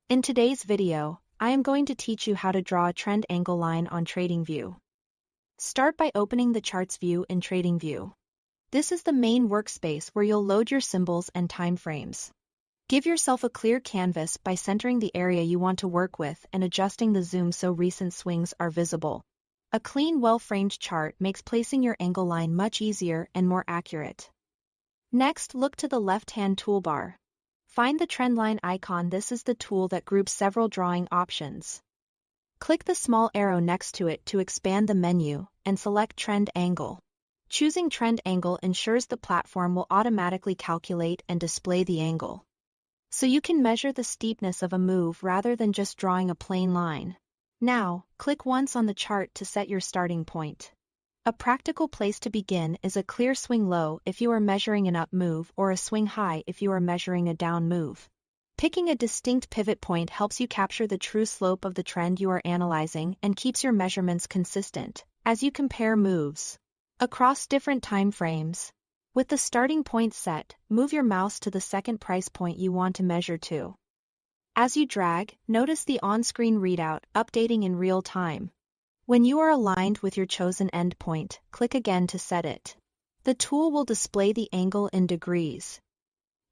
In today's video, I am going to teach you how to draw a trend angle line on Tradingview. Start by opening the Charts view in Tradingview. This is the main workspace where you'll load your symbols and timeframes. Give yourself a clear canvas by centering the area you want to work with and adjusting the zoom so recent swings are visible. A clean, well-framed chart makes placing your angle line much easier and more accurate. Next, look to the left-hand toolbar. Find the trend line icon. This is the tool that groups several drawing options. Click the small arrow next to it to expand the menu, and select Trend Angle. Choosing Trend Angle ensures the platform will automatically calculate and display the angle, so you can measure the steepness of a move rather than just drawing a plain line. Now, click once on the chart to set your starting point. A practical place to begin is a clear swing low if you are measuring an up move or a swing high if you are measuring a down move. Picking a distinct pivot point helps you capture the true slope of the trend you are analyzing and keeps your measurements consistent as you compare moves across different time frames. With the starting point set, move your mouse to the second price point you want to measure to. As you drag, notice the on-screen readout updating in real time. When you are aligned with your chosen endpoint, click again to set it. The tool will display the angle in degrees,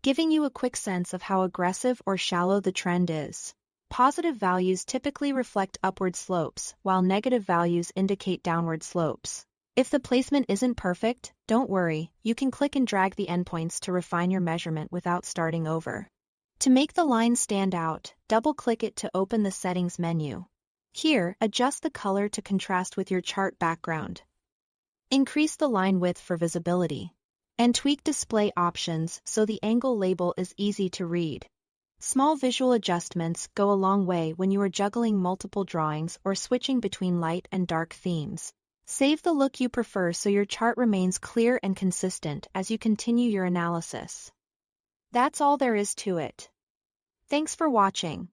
giving you a quick sense of how aggressive or shallow the trend is. Positive values typically reflect upward slopes, while negative values indicate downward slopes. If the placement isn't perfect, don't worry, you can click and drag the endpoints to refine your measurement without starting over. To make the line stand out, double-click it to open the Settings menu. Here, adjust the color to contrast with your chart background. Increase the line width for visibility, and tweak display options so the angle label is easy to read. Small visual adjustments go a long way when you are juggling multiple drawings or switching between light and dark themes. Save the look you prefer so your chart remains clear and consistent as you continue your analysis. That's all there is to it. Thanks for watching.